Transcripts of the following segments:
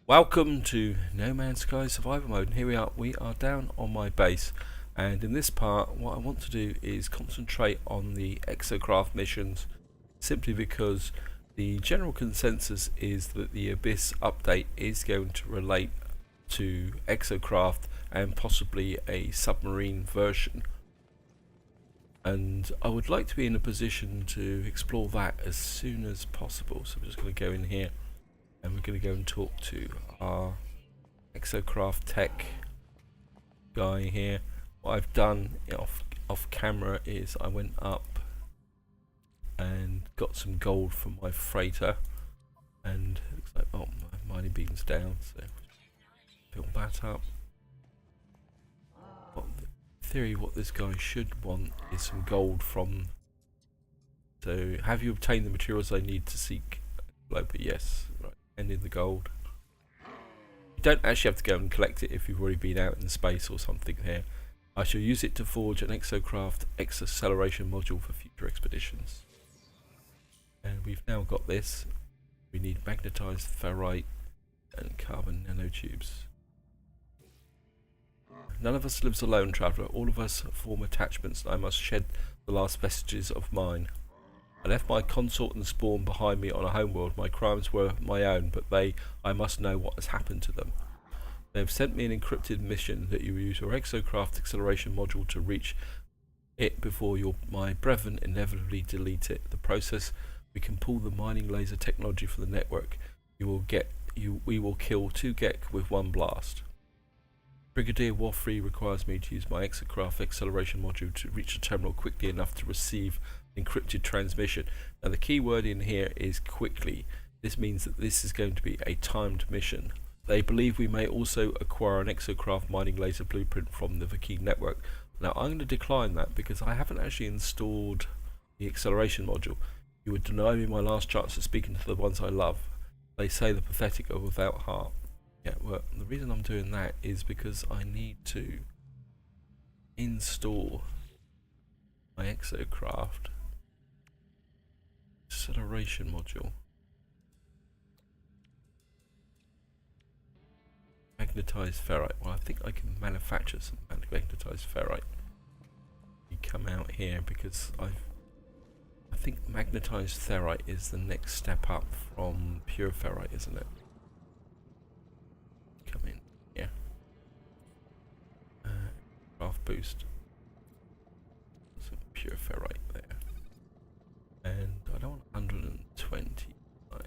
Welcome to No Man's Sky Survival Mode, and here we are down on my base, and in this part what I want to do is concentrate on the Exocraft missions, simply because the general consensus is that the Abyss update is going to relate to Exocraft and possibly a submarine version, and I would like to be in a position to explore that as soon as possible. So I'm just going to go in here and we're going to go and talk to our Exocraft tech guy here. What I've done off camera is I went up and got some gold from my freighter, and it looks like, oh, my mining beam's down, so fill that up. But in theory, what this guy should want is some gold from. So, have you obtained the materials I need to seek? But yes, right. And in the gold. You don't actually have to go and collect it if you've already been out in space or something here. I shall use it to forge an Exocraft acceleration module for future expeditions. And we've now got this. We need magnetized ferrite and carbon nanotubes. None of us lives alone, traveller. All of us form attachments, and I must shed the last vestiges of mine. I left my consort and spawn behind me on a homeworld. My crimes were my own, but I must know what has happened to them. They have sent me an encrypted mission that you use your Exocraft acceleration module to reach it before my brethren inevitably delete it. The process, we can pull the mining laser technology from the network. We will kill 2 Gek with 1 blast. Brigadier Warfree requires me to use my Exocraft acceleration module to reach the terminal quickly enough to receive encrypted transmission. Now the key word in here is quickly. This means that this is going to be a timed mission. They believe we may also acquire an Exocraft mining laser blueprint from the Vakeen network. Now I'm going to decline that because I haven't actually installed the acceleration module. You would deny me my last chance of speaking to the ones I love. They say the pathetic are without heart. Yeah, well, the reason I'm doing that is because I need to install my Exocraft acceleration module. Magnetized ferrite. Well, I think I can manufacture some magnetized ferrite. You come out here because I think magnetized ferrite is the next step up from pure ferrite, isn't it? Come in here. Craft boost. Some pure ferrite there. And I don't want 125.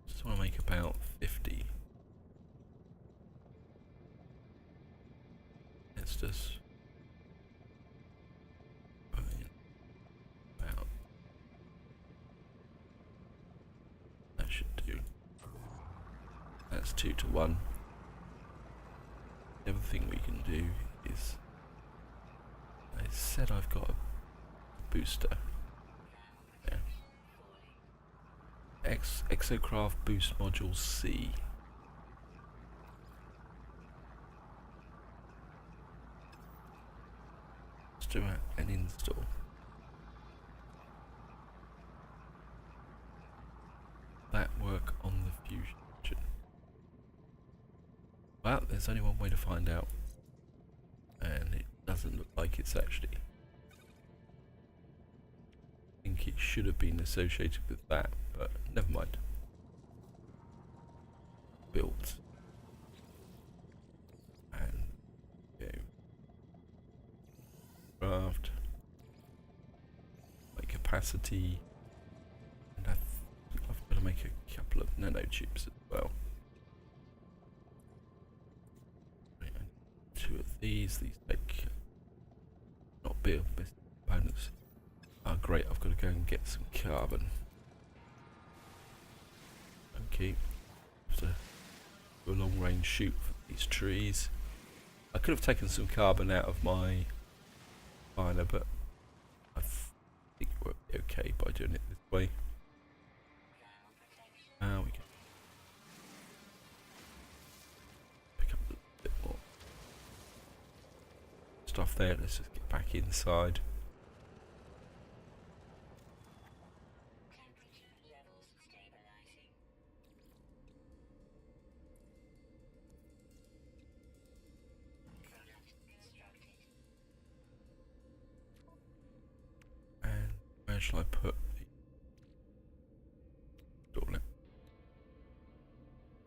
Just want to make about 50. Let's just put in about. That should do. That's 2 to 1. The other thing we can do is, I said I've got a booster. Yeah. Exocraft boost module C. Let's do an install. That work on the fusion engine. Well, there's only one way to find out, and it doesn't look like it's actually. I think it should have been associated with that, but never mind. Built. And go. Craft. My capacity. And I think I've got to make a couple of nanotubes as well. Right, 2 of these take not build components. Oh great, I've got to go and get some carbon. Okay, have to do a long range shoot for these trees. I could have taken some carbon out of my miner, but I think we're okay by doing it this way. Now we can pick up a little bit more stuff there. Let's just get back inside.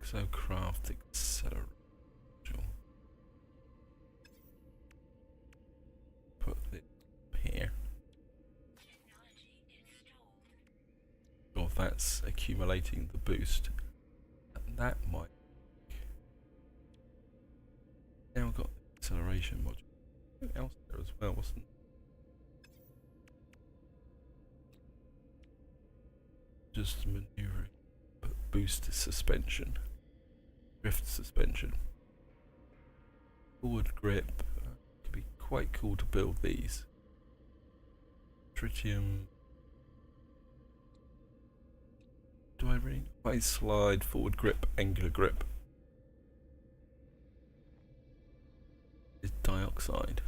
Exocraft accelerator. Put it here. Sure, if that's accumulating the boost. And that might. Now we've got the acceleration module. Something else there as well, wasn't it? Just maneuvering. Boost suspension. Drift suspension. Forward grip. Could be quite cool to build these. Tritium. Do I really? I slide, forward grip, angular grip. Is dioxide.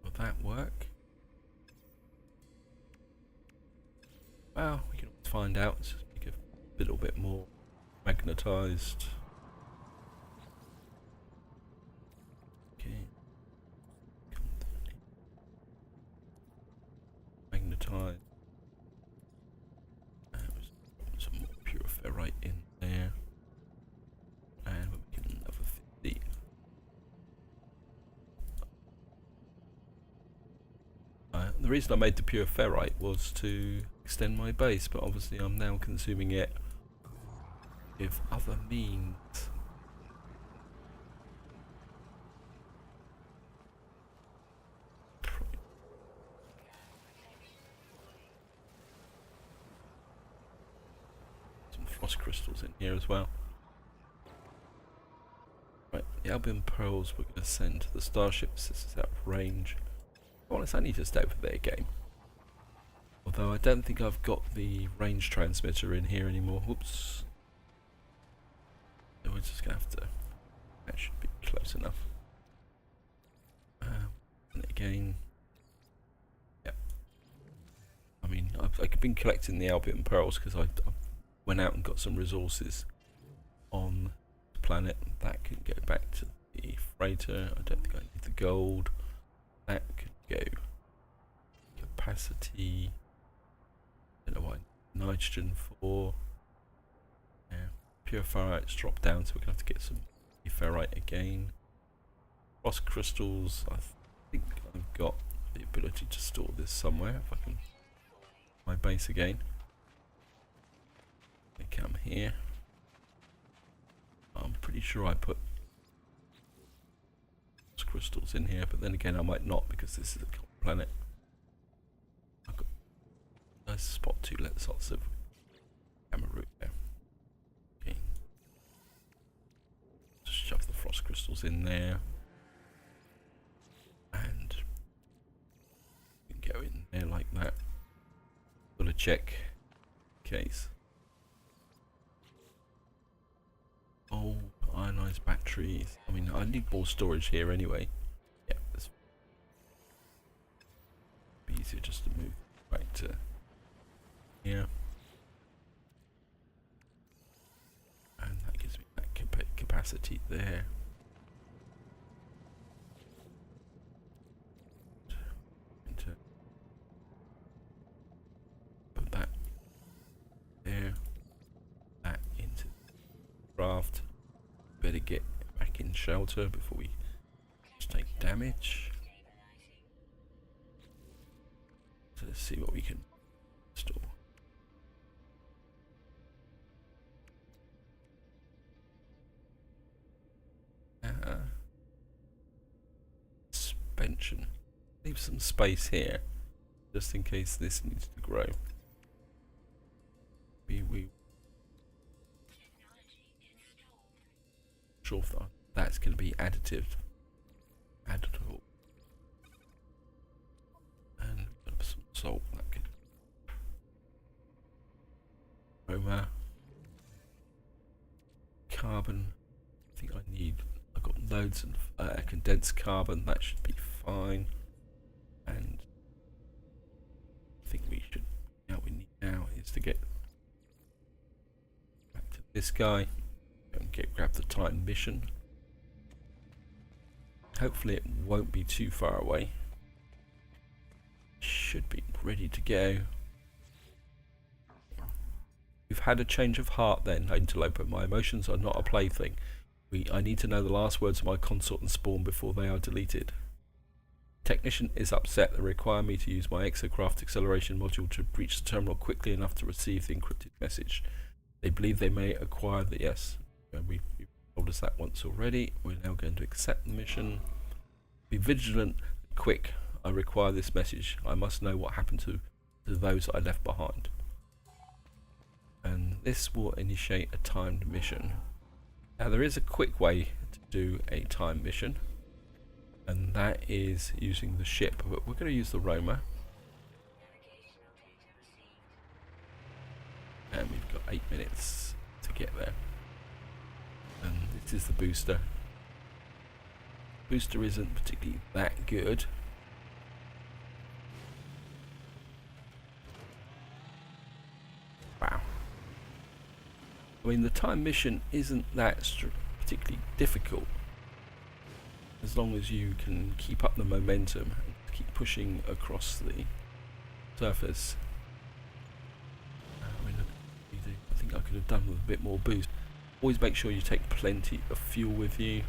Will that work? Well, we can find out. Just make it a little bit more magnetized. Okay. Magnetized. Some more pure ferrite in there. And we're making another 50. The reason I made the pure ferrite was to extend my base, but obviously I'm now consuming it with other means. Some frost crystals in here as well. Right, the Albion Pearls we're going to send to the starships. This is out of range. Honestly, I need to stay over there game. Although I don't think I've got the range transmitter in here anymore. Whoops. So we're just going to have to... That should be close enough. And again... Yep. I mean, I've been collecting the Albion Pearls because I went out and got some resources on the planet. That can go back to the freighter. I don't think I need the gold. That could go capacity. I don't know why nitrogen for. Yeah, pure ferrite's dropped down, so we're gonna have to get some ferrite again. Frost crystals. I think I've got the ability to store this somewhere. If I can, my base again. They come here. I'm pretty sure I put crystals in here, but then again I might not because this is a cold planet. I've got a nice spot to let lots of gamma root there. Okay. Just shove the frost crystals in there. And you can go in there like that. Got to check case. Oh, ionized batteries. I mean, I need more storage here anyway. Yeah, this be easier just to move back to here. And that gives me that capacity there. Put that there. That into craft. Better get back in shelter before we take damage. So let's see what we can store. Suspension. Leave some space here, just in case this needs to grow. We sure that's going to be additive. Additive. And some salt. That could. Aroma. Carbon. I think I need. I've got loads of condensed carbon. That should be fine. And I think we should. What we need now is to get back to this guy. And grab the Titan mission. Hopefully it won't be too far away. Should be ready to go had a change of heart then, Interloper. My emotions are not a plaything. I need to know the last words of my consort and spawn before they are deleted. Technician is upset. They require me to use my Exocraft acceleration module to breach the terminal quickly enough to receive the encrypted message. They believe they may acquire the yes. We've told us that once already. We're now going to accept the mission. Be vigilant, quick. I require this message. I must know what happened to those I left behind. And this will initiate a timed mission. Now there is a quick way to do a timed mission, and that is using the ship, but we're going to use the roamer. And we've got 8 minutes to get there. And this is the booster. Booster isn't particularly that good. Wow. I mean, the time mission isn't that particularly difficult, as long as you can keep up the momentum and keep pushing across the surface. I mean, I think I could have done with a bit more boost. Always make sure you take plenty of fuel with you.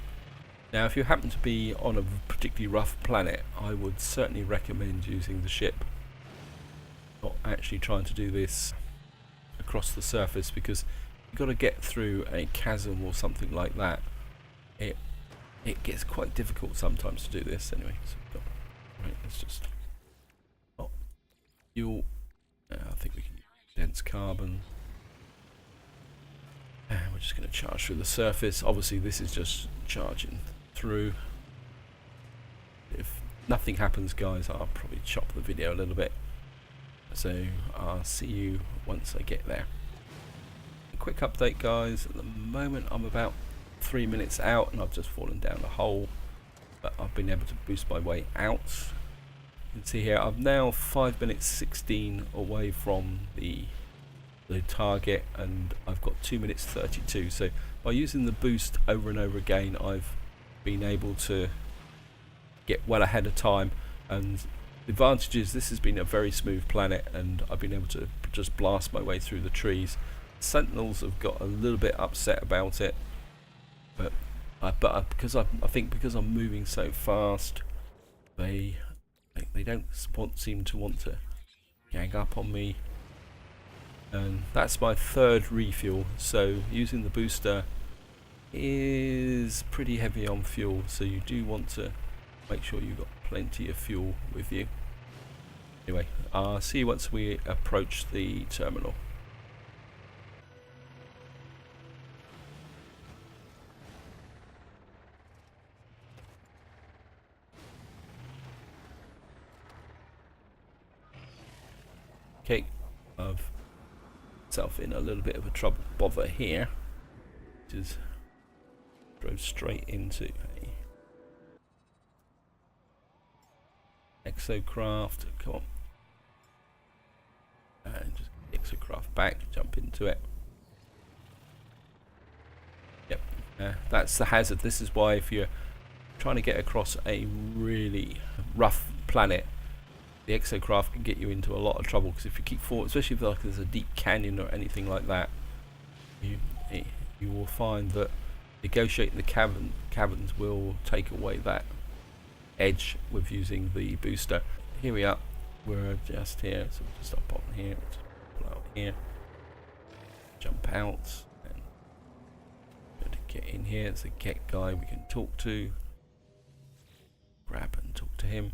Now, if you happen to be on a particularly rough planet, I would certainly recommend using the ship. Not actually trying to do this across the surface, because you've got to get through a chasm or something like that. It gets quite difficult sometimes to do this. Anyway, so we've got, right, let's just fuel. I think we can use dense carbon. And we're just going to charge through the surface. Obviously, this is just charging through. If nothing happens, guys, I'll probably chop the video a little bit. So I'll see you once I get there. A quick update, guys. At the moment, I'm about 3 minutes out, and I've just fallen down a hole, but I've been able to boost my way out. You can see here I'm now 5 minutes 16 away from the target, and I've got 2 minutes 32. So by using the boost over and over again, I've been able to get well ahead of time. And the advantage is this has been a very smooth planet, and I've been able to just blast my way through the trees. Sentinels have got a little bit upset about it, but I think because I'm moving so fast, they don't seem to want to gang up on me. And that's my third refuel, so using the booster is pretty heavy on fuel, so you do want to make sure you've got plenty of fuel with you. Anyway, I'll see you once we approach the terminal. Okay, I've myself in a little bit of a trouble bother here, which is drove straight into a Exocraft. Come on, and just Exocraft back, jump into it. Yep, that's the hazard. This is why if you're trying to get across a really rough planet, the Exocraft can get you into a lot of trouble, because if you keep forward, especially if like there's a deep canyon or anything like that, you will find that negotiating the caverns will take away that edge with using the booster. Here we are, we're just here, so we'll just stop on here, pull out here, jump out, and get in here. It's a get guy we can talk to, grab and talk to him.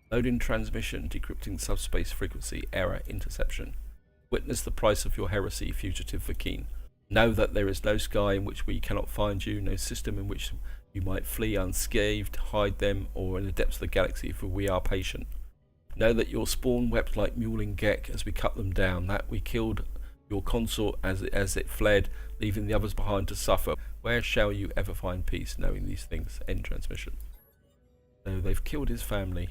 Loading transmission, decrypting subspace frequency, error, interception. Witness the price of your heresy, fugitive Vakeen. Know that there is no sky in which we cannot find you, no system in which you might flee unscathed, hide them, or in the depths of the galaxy, for we are patient. Know that your spawn wept like Mewling Gek as we cut them down, that we killed your consort as it fled, leaving the others behind to suffer. Where shall you ever find peace, knowing these things? End transmission. So they've killed his family.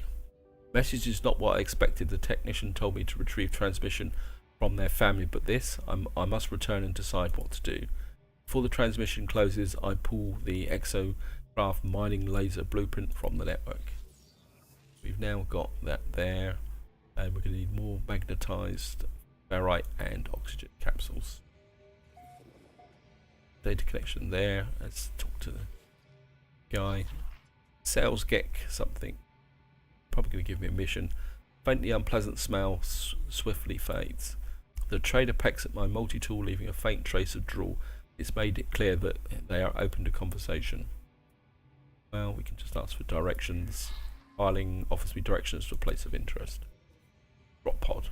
Message is not what I expected. The technician told me to retrieve transmission from their family, but this, I must return and decide what to do. Before the transmission closes, I pull the Exocraft mining laser blueprint from the network. We've now got that there, and we're going to need more magnetized ferrite and oxygen capsules. Data collection there. Let's talk to the guy. Sales Gek something. Probably going to give me a mission. Faintly unpleasant smell swiftly fades. The trader pecks at my multi-tool, leaving a faint trace of drool. It's made it clear that they are open to conversation. Well, we can just ask for directions. Filing offers me directions to a place of interest. Drop pod.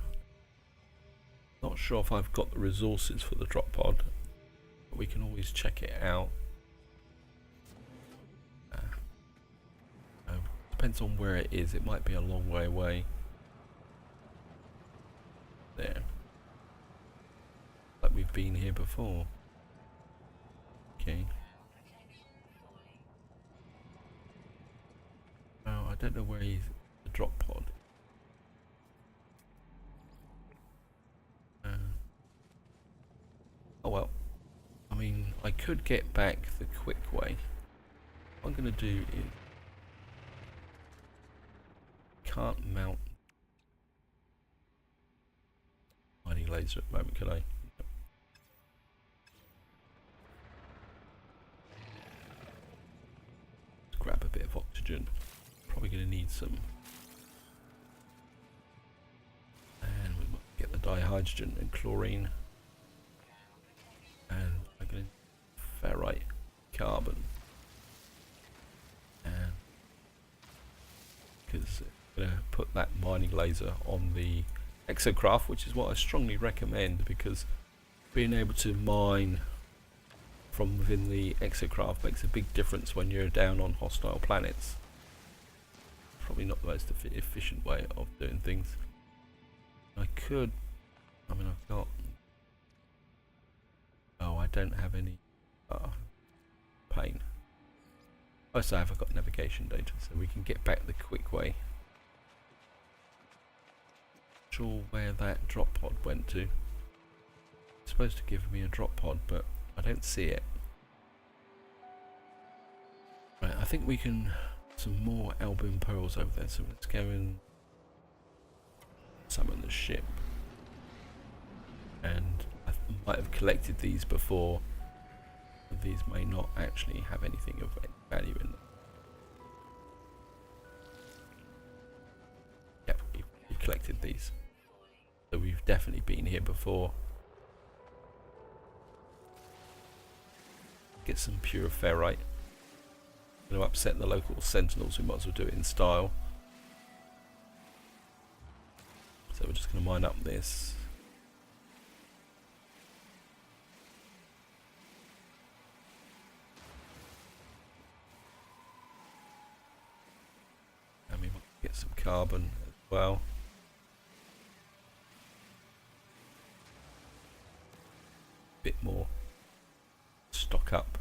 Not sure if I've got the resources for the drop pod, but we can always check it out. Depends on where it is. It might be a long way away. There. Like we've been here before. Okay. Oh, I don't know where he's the drop pod. Oh well. I mean, I could get back the quick way. What I'm gonna do is can't mount mining laser at the moment, can I? Let's grab a bit of oxygen. Probably going to need some. And we might get the dihydrogen and chlorine. And I'm going to ferrite, carbon. And because I'm going to put that mining laser on the Exocraft, which is what I strongly recommend, because being able to mine from within the Exocraft makes a big difference when you're down on hostile planets. Probably not the most efficient way of doing things. I could, I mean, I've got, oh, I don't have any pain. Oh, so I've got navigation data, so we can get back the quick way. Sure where that drop pod went to. It's supposed to give me a drop pod, but I don't see it. Right, I think we can some more albion pearls over there, so let's go and summon the ship. And I might have collected these before. These may not actually have anything of any value in them. Yep, we collected these. So we've definitely been here before. Get some pure ferrite. Going to upset the local sentinels, we might as well do it in style. So we're just going to mine up this. And we might get some carbon as well. Bit more stock up.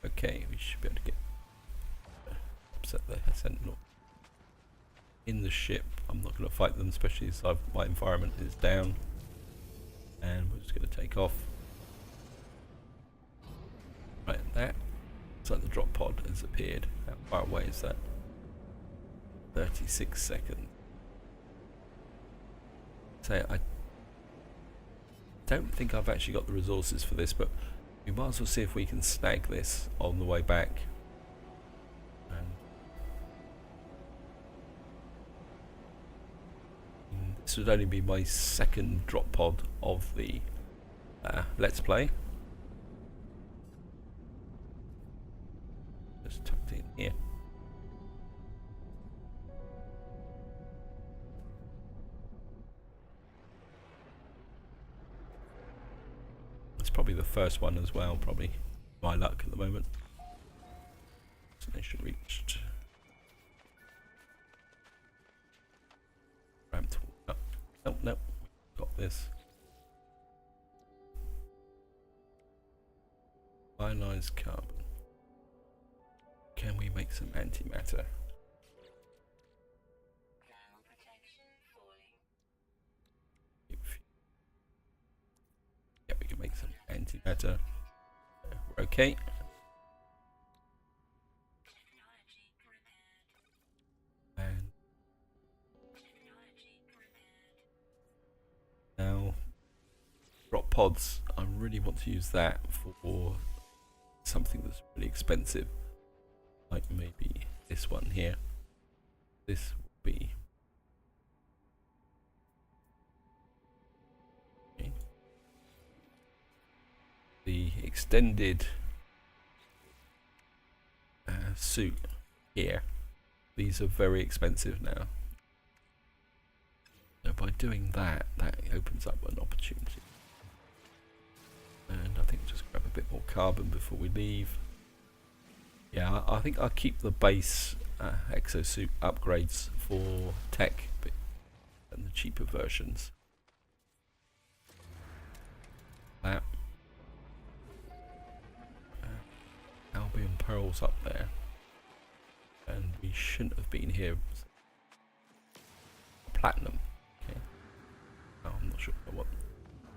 Okay, we should be able to get upset the sentinel in the ship. I'm not going to fight them, especially as my environment is down, and we're just going to take off. Right, that looks like the drop pod has appeared. How far away is that? 36 seconds. So I don't think I've actually got the resources for this, but we might as well see if we can snag this on the way back. And this would only be my second drop pod of the Let's Play. Just tucked in here. Probably the first one as well, probably my luck at the moment. Destination reached. Ramped. Oh, no, no, got this. Ionized carbon. Can we make some antimatter? Yeah, we can make some antimatter. We're okay. And pods, I really want to use that for something that's really expensive, like maybe this one here. This will be okay. The extended suit here. These are very expensive now. So by doing that, that opens up an opportunity. And I think just grab a bit more carbon before we leave. Yeah, I think I'll keep the base exosuit upgrades for tech and the cheaper versions. That Albion Pearl's up there, and we shouldn't have been here. Platinum. Okay. Oh, I'm not sure if I want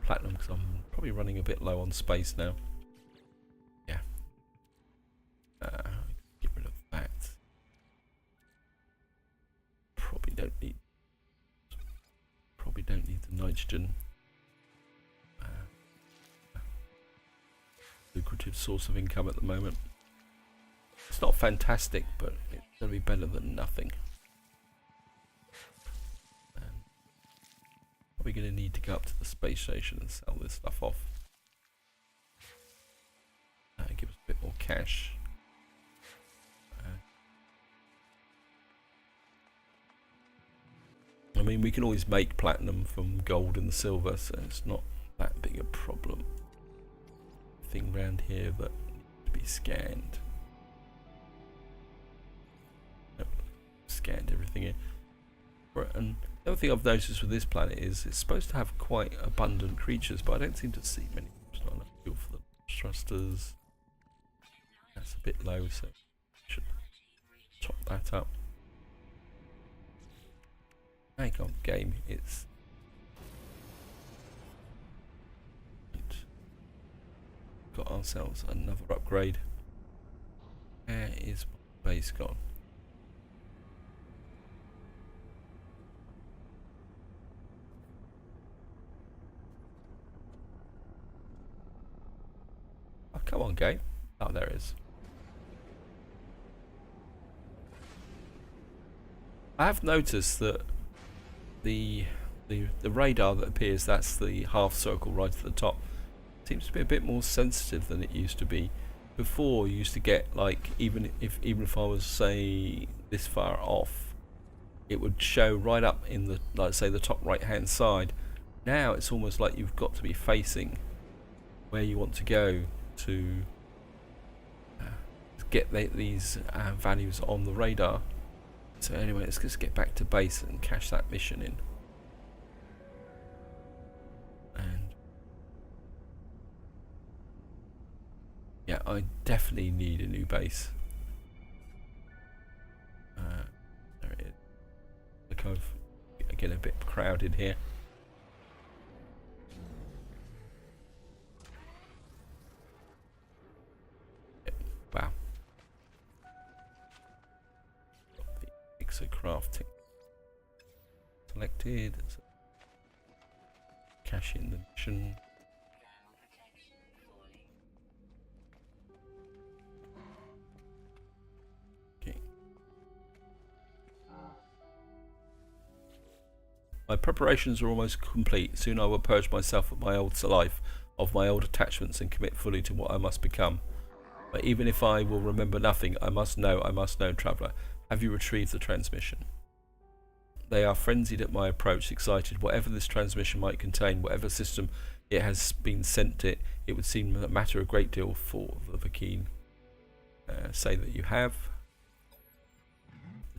platinum because I'm probably running a bit low on space now. Yeah. Get rid of that. Probably don't need the nitrogen. Lucrative source of income at the moment. It's not fantastic, but it's going to be better than nothing. Probably going to need to go up to the space station and sell this stuff off. Give us a bit more cash. I mean, we can always make platinum from gold and silver, so it's not that big a problem. Thing around here that needs to be scanned. Nope. Scanned everything here. Right, and the other thing I've noticed with this planet is it's supposed to have quite abundant creatures, but I don't seem to see many. There's not enough fuel for the thrusters. That's a bit low, so should top that up. Hang on, game. It's got ourselves another upgrade. Where is my base gone? Oh, come on, game. Oh, there it is. I have noticed that the radar that appears, that's the half circle right at the top, seems to be a bit more sensitive than it used to be. Before, you used to get, like, even if I was, say, this far off, it would show right up in the, like, say, the top right hand side. Now it's almost like you've got to be facing where you want to go to get these values on the radar. So anyway, let's just get back to base and cash that mission in. And yeah, I definitely need a new base. There it is. Look, I've getting a bit crowded here. Yep. Wow. Got the Exocraft selected. So cash in the mission. My preparations are almost complete. Soon I will purge myself of my old life, of my old attachments, and commit fully to what I must become. But even if I will remember nothing, I must know, traveller. Have you retrieved the transmission? They are frenzied at my approach, excited. Whatever this transmission might contain, whatever system it has been sent it, it would seem to matter a great deal for the Vakeen. Say that you have.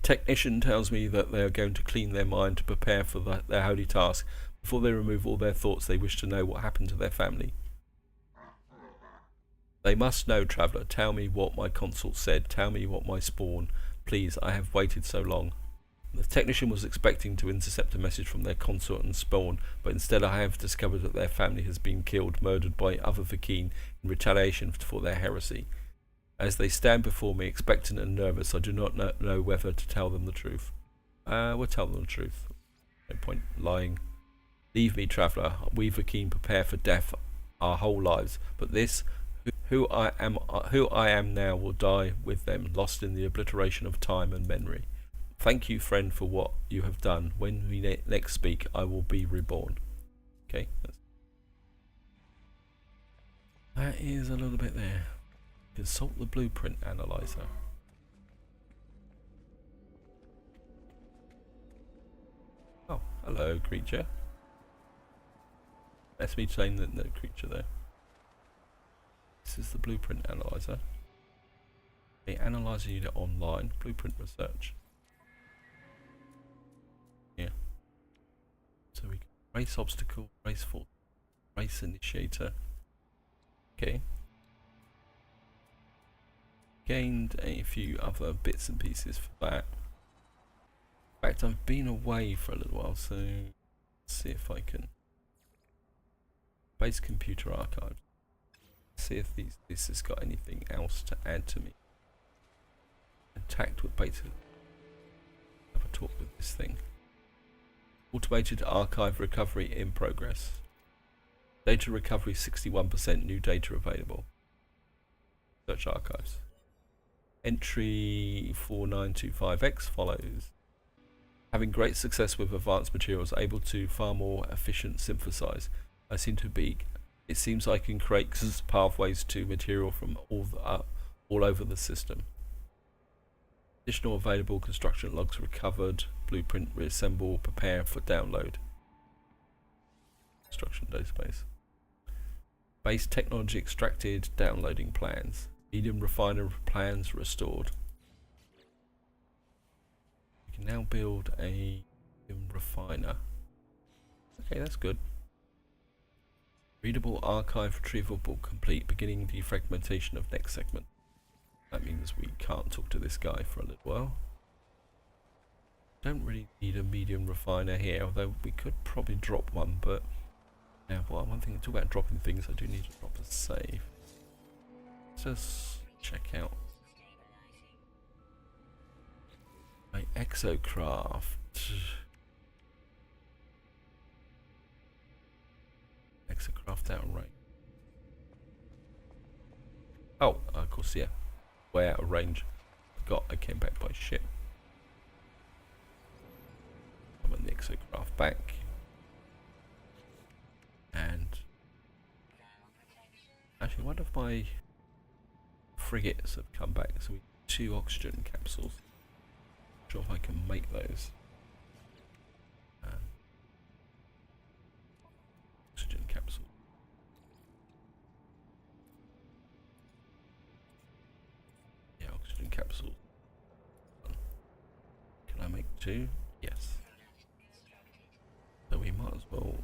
Technician tells me that they are going to clean their mind to prepare for their holy task. Before they remove all their thoughts, they wish to know what happened to their family. They must know, traveller. Tell me what my consort said. Tell me what my spawn. Please, I have waited so long. The technician was expecting to intercept a message from their consort and spawn, but instead I have discovered that their family has been killed, murdered by other Vakeen in retaliation for their heresy. As they stand before me, expectant and nervous, I do not know whether to tell them the truth. We'll tell them the truth. No point lying. Leave me, traveller. We Vakeen prepare for death. our whole lives. But this, who I am now, will die with them, lost in the obliteration of time and memory. Thank you, friend, for what you have done. When we next speak, I will be reborn. Okay, that is a little bit there. Consult the blueprint analyzer. Oh, hello, creature. That's me saying that the creature there. This is the blueprint analyzer. The analyzer unit online. Blueprint research. Yeah. So we can race obstacle, race fault, race initiator. Okay. Gained a few other bits and pieces for that. In fact, I've been away for a little while, so let's see if I can. Base computer archive. See if this has got anything else to add to me. Contact with beta. Have a talk with this thing. Automated archive recovery in progress. Data recovery 61%, new data available. Search archives. Entry 4925X follows. Having great success with advanced materials, able to far more efficient synthesize. It seems I can create pathways to material from all over the system. Additional available construction logs recovered. Blueprint reassemble. Prepare for download. Construction database. Base technology extracted. Downloading plans. Medium refiner plans restored. We can now build a medium refiner. Okay, that's good. Readable archive retrievable complete. Beginning defragmentation of next segment. That means we can't talk to this guy for a little while. Don't really need a medium refiner here, although we could probably drop one, but now one thing to talk about dropping things, I do need to drop a save. Let's just check out my Exocraft. Exocraft outright. Oh, of course, yeah. Way out of range. I came back by ship. I'm on the Exocraft back. And actually, one of my frigates have come back, so we need 2 oxygen capsules. Not sure if I can make those. Oxygen capsule. Yeah, oxygen capsule. Can I make 2? Yes. So we might as well.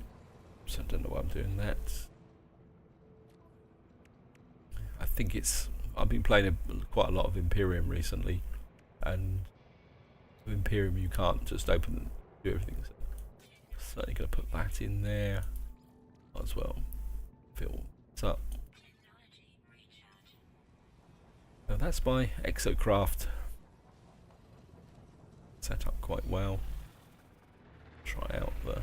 So I don't know why I'm doing that. I think I've been playing quite a lot of Imperium recently, and with Imperium you can't just open and do everything. So certainly going to put that in there. Might as well fill this up. Now that's my Exocraft set up quite well. Try out the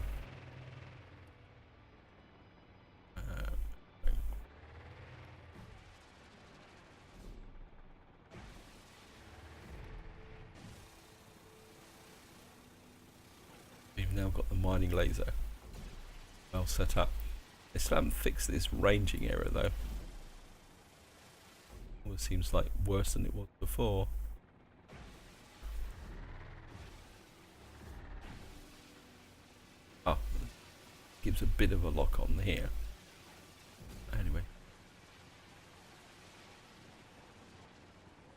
we've now got the mining laser well set up. They still haven't fixed this ranging error though. It seems like worse than it was before. Oh, gives a bit of a lock on here. Anyway,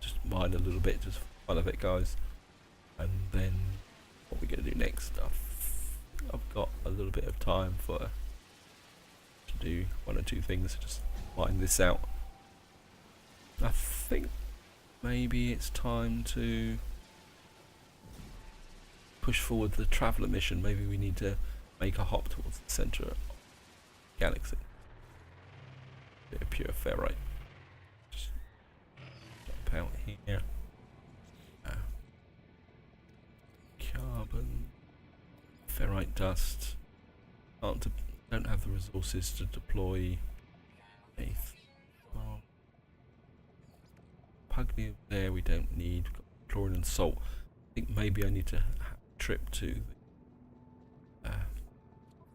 just mine a little bit, just for fun of it, guys. And then what we're going to do next? I've got a little bit of time to do 1 or 2 things. Just mine this out. I think maybe it's time to push forward the traveller mission. Maybe we need to make a hop towards the centre of the galaxy. Bit of pure ferrite. Just jump out here. Carbon, ferrite dust. Don't have the resources to deploy There we don't need. We've got chlorine and salt. I think maybe I need to have a trip to the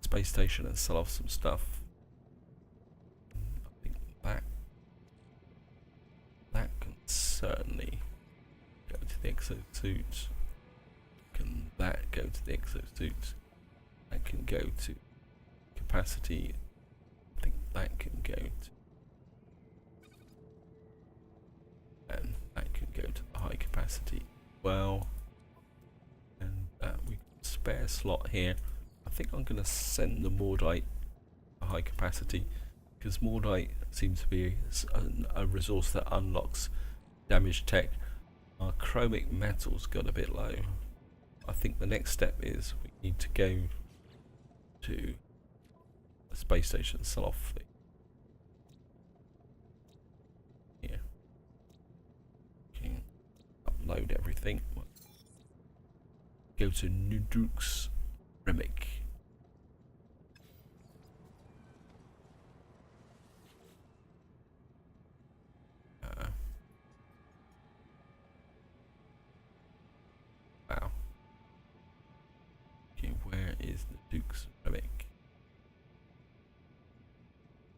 space station and sell off some stuff. I think that can certainly go to the exosuits. Can that go to the exosuits? That can go to capacity. I think that can go to, and that can go to the high capacity as well. And we've got a spare slot here. I think I'm going to send the Mordite a high capacity, because Mordite seems to be a resource that unlocks damaged tech. Our chromic metal's got a bit low. I think the next step is we need to go to the space station and sell off the here. Okay. Upload everything. Go to Nudruk's Remic. Wow. Okay, where is the Duke's Remic?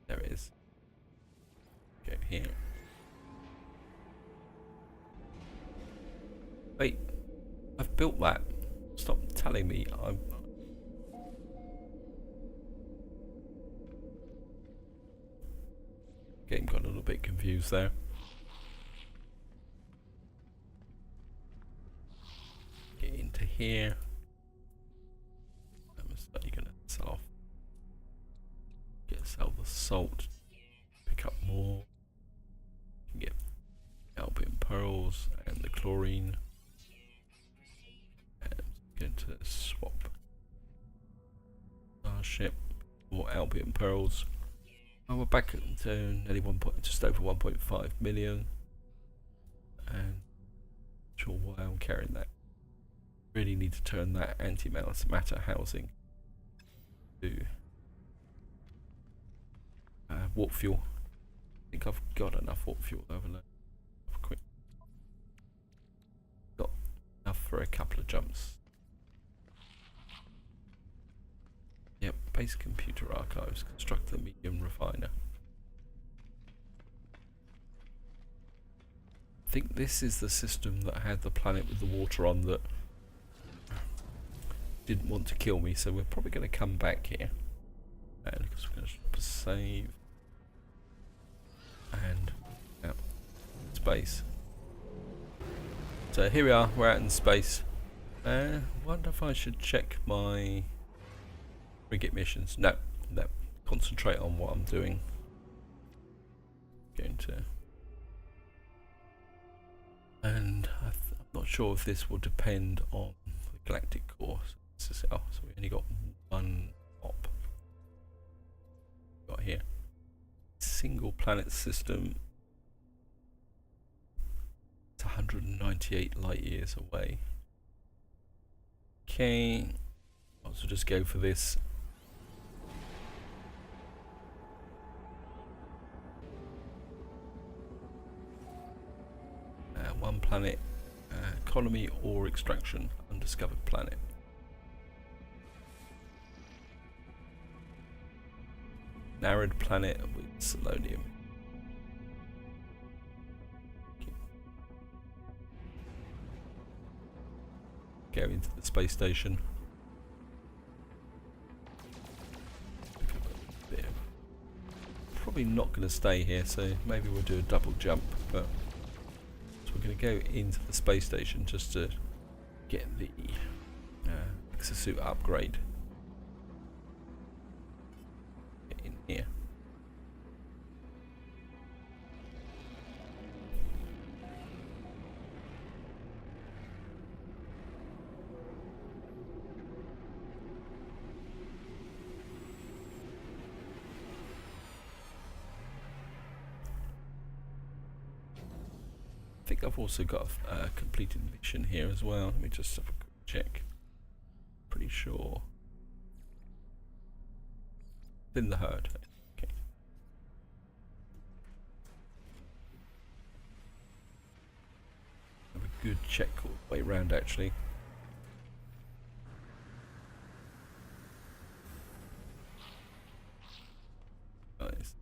There it is. Go here. Wait, I've built that. Stop telling me I'm... Game got a little bit confused there. Get into here. I'm certainly gonna sell off. Sell the salt. Pick up more. Get Albion pearls and the chlorine. And I'm going to swap our ship for Albion pearls. And we're back to nearly just over 1.5 million. And not sure why I'm carrying that. Really need to turn that antimatter housing to warp fuel. I think I've got enough warp fuel overload. Quick. Got enough for a couple of jumps. Yep, base computer archives. Construct the medium refiner. I think this is the system that had the planet with the water on that didn't want to kill me, so we're probably going to come back here. And because we're going to stop a save. And out space. So here we are, we're out in space. Wonder if I should check my frigate missions. No, concentrate on what I'm doing. Going to, and I'm not sure if this will depend on the galactic core. So we only got one op. Got here. Single planet system. It's 198 light years away. Okay, I'll also just go for this. One planet, economy or extraction, undiscovered planet. An arid planet with selenium. Go into the space station. Probably not going to stay here, so maybe we'll do a double jump. But so we're going to go into the space station just to get the exosuit upgrade. Get in here. I think I've also got a completed mission here as well. Let me just have a quick check. Pretty sure. In the herd. Okay. good check all the way around actually. Nice.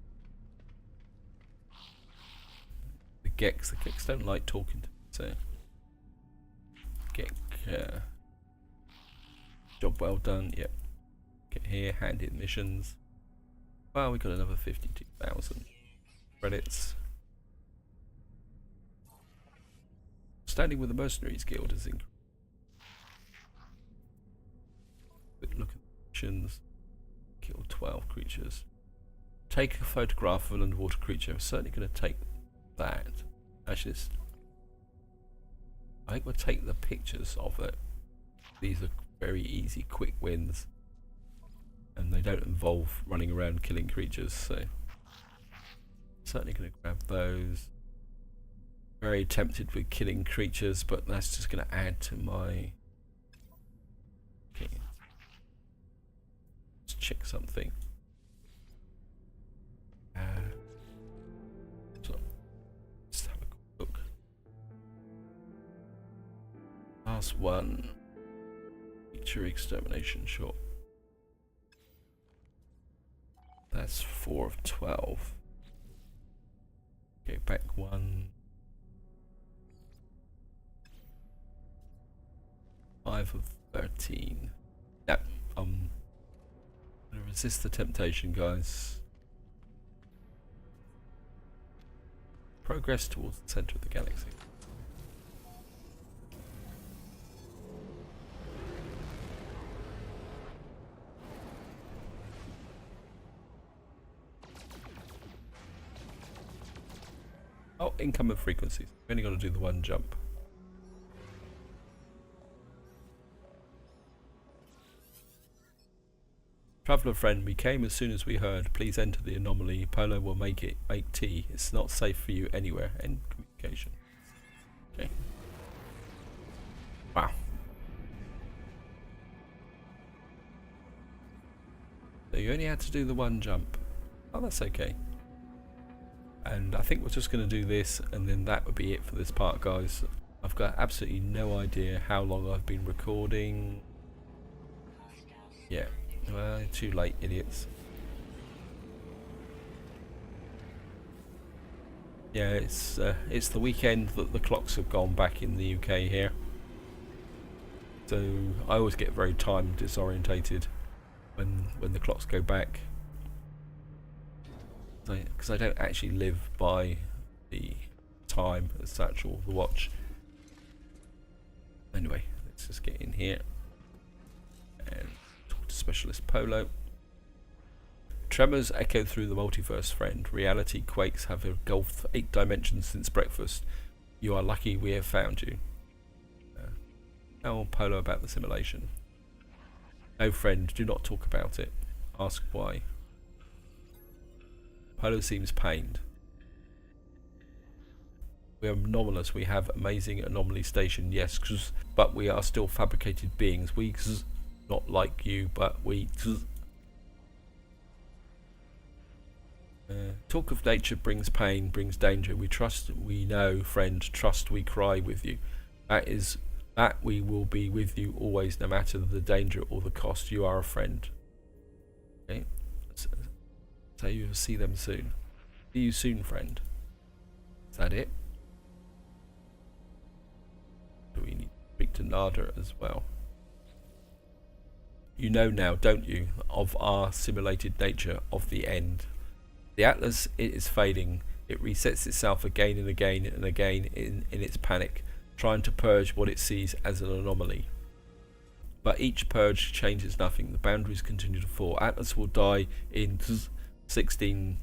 The Gex don't like talking to me, so Gex, job well done. Yep. Get here, hand in missions. Well, we got another 52,000 credits. Standing with the Mercenaries Guild is increased. Look at the missions. Kill 12 creatures. Take a photograph of an underwater creature. I'm certainly going to take that. Actually, I think we'll take the pictures of it. These are very easy, quick wins. And they don't involve running around killing creatures, so certainly going to grab those. Very tempted with killing creatures, but that's just going to add to my... Okay. Let's check something. So let's have a quick look. Last one. Creature extermination, sure. That's 4 of 12. Okay, back 1. 5 of 13. No, I'm gonna resist the temptation, guys. Progress towards the center of the galaxy. Oh, incoming frequencies. We've only got to do the one jump. Traveller friend, we came as soon as we heard. Please enter the anomaly. Polo will make tea. It's not safe for you anywhere. End communication. Okay. Wow. So you only had to do the one jump. Oh, that's okay. And I think we're just going to do this, and then that would be it for this part, guys. I've got absolutely no idea how long I've been recording. Yeah. Well, too late, idiots. Yeah, it's the weekend that the clocks have gone back in the UK here. So I always get very time disorientated when the clocks go back. Because I don't actually live by the time as such, or the watch. Anyway, let's just get in here and talk to Specialist Polo. Tremors echo through the multiverse, friend. Reality quakes have engulfed 8 dimensions since breakfast. You are lucky we have found you. Tell Polo about the simulation. No, friend, do not talk about it. Ask why. Polo seems pained. We are anomalous. We have amazing anomaly station, yes, but we are still fabricated beings. We not like you, but we talk of nature brings pain, brings danger. We trust, we know, friend. Trust, we cry with you. That we will be with you always, no matter the danger or the cost. You are a friend. Okay. So you will see them soon. See you soon, friend. Is that it? Do we need to speak to Nada as well? You know now, don't you, of our simulated nature, of the end. The Atlas, it is fading. It resets itself again and again and again in its panic, trying to purge what it sees as an anomaly. But each purge changes nothing. The boundaries continue to fall. Atlas will die in 16,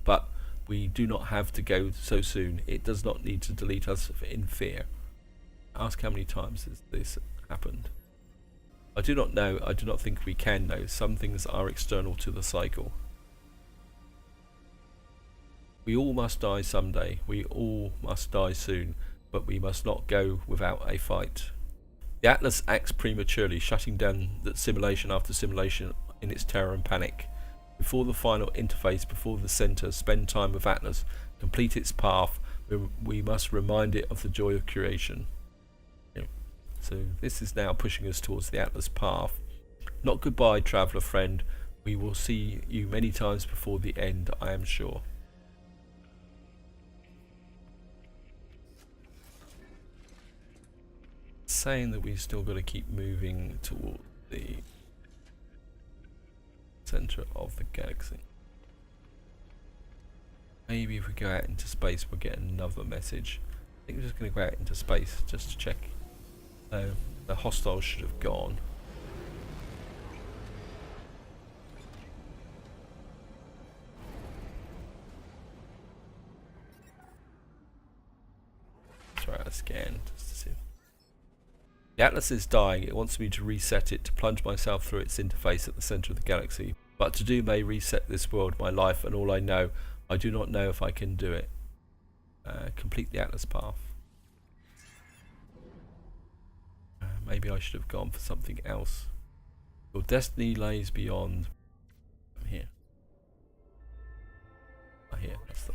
but we do not have to go so soon. It does not need to delete us in fear. Ask how many times has this happened. I do not know. I do not think we can know. Some things are external to the cycle. We all must die someday. We all must die soon, but we must not go without a fight. The Atlas acts prematurely, shutting down the simulation after simulation in its terror and panic. Before the final interface, before the center, spend time with Atlas, complete its path, We must remind it of the joy of creation. Yeah. So this is now pushing us towards the Atlas path. Not goodbye, traveller friend. We will see you many times before the end, I am sure. Saying that we've still got to keep moving towards the centre of the galaxy. Maybe if we go out into space we'll get another message. I think we're just going to go out into space just to check. The hostiles should have gone. Try out a scan just to see. The Atlas is dying. It wants me to reset it, to plunge myself through its interface at the centre of the galaxy. But to do may reset this world, my life, and all I know. I do not know if I can do it. Complete the Atlas path. Maybe I should have gone for something else. Your destiny lays beyond. I'm here. Here. That's the.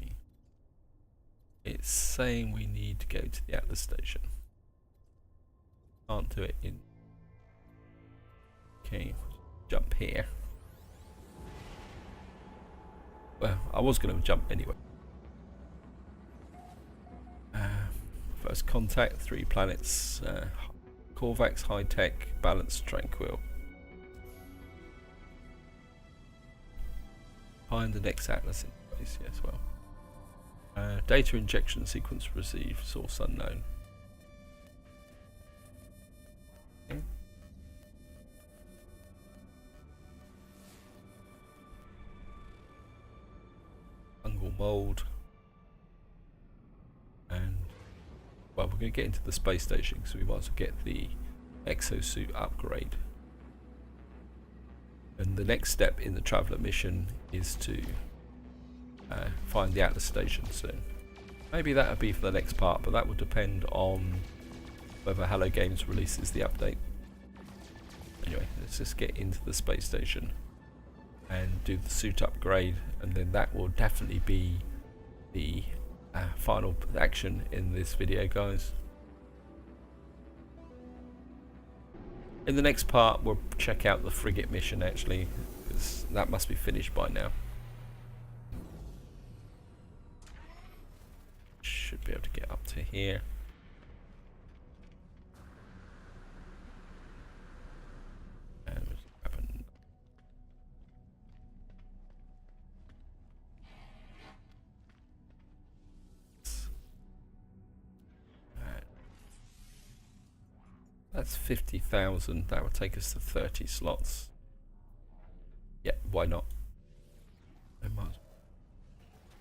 Okay. It's saying we need to go to the Atlas station. Can't do it in. Okay, jump here. Well, I was going to jump anyway. First contact, 3 planets. Corvax, high tech, balanced, tranquil. Find the next Atlas in place, yes, well. Data injection sequence received, source unknown. Okay. Fungal mold. And well, we're going to get into the space station, so we might as well get the exosuit upgrade. And the next step in the Traveller mission is to find the Atlas station soon. Maybe that would be for the next part, but that would depend on whether Hello Games releases the update. Anyway, let's just get into the space station and do the suit upgrade, and then that will definitely be the final action in this video, guys. In the next part we'll check out the frigate mission actually, because that must be finished by now. Should be able to get up to here. And we'll grab an that's 50,000. That would take us to 30 slots. Yeah, why not? I might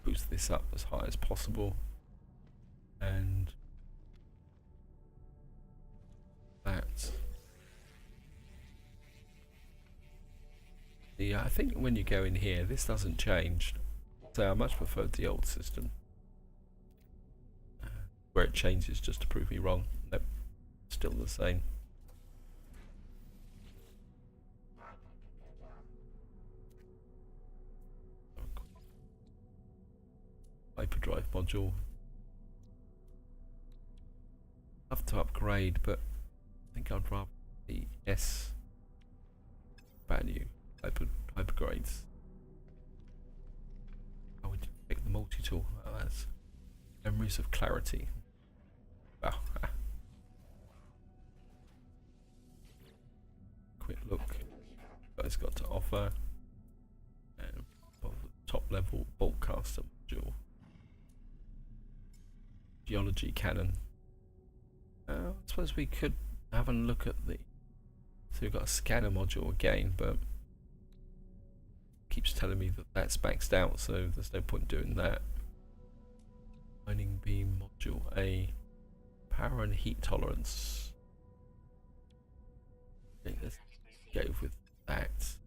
boost this up as high as possible. And that. Yeah, I think when you go in here, this doesn't change. So I much prefer the old system, where it changes just to prove me wrong. Nope, still the same. Hyperdrive module. Love to upgrade, but I think I'd rather the S value hypergrades. I would pick the multi-tool. Oh, that's memories of clarity. Wow. Quick look what it's got to offer. And top level bolt caster module. Geology cannon. I suppose we could have a look at the. So we've got a scanner module again, but keeps telling me that that's maxed out, so there's no point doing that. Mining beam module A, power and heat tolerance. I think let's go with that.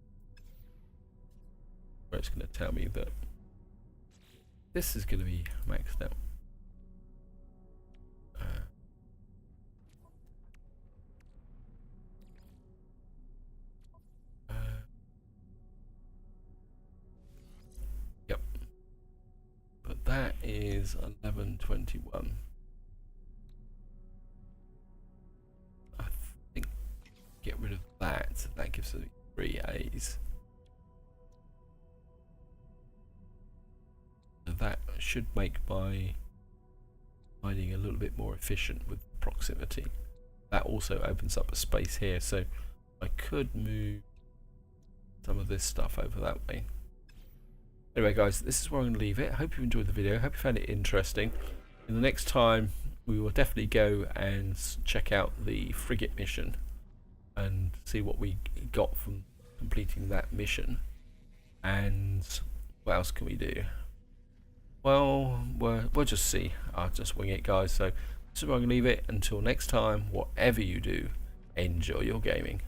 Where it's going to tell me that this is going to be maxed out. is 1121. I think get rid of that. That gives us 3 A's. So that should make my mining a little bit more efficient with proximity. That also opens up a space here, so I could move some of this stuff over that way. Anyway guys, this is where I'm going to leave it. I hope you enjoyed the video. I hope you found it interesting. In the next time we will definitely go and check out the frigate mission and see what we got from completing that mission. And what else can we do? Well, we'll just see. I'll just wing it, guys. So this is where I'm going to leave it. Until next time, whatever you do, enjoy your gaming.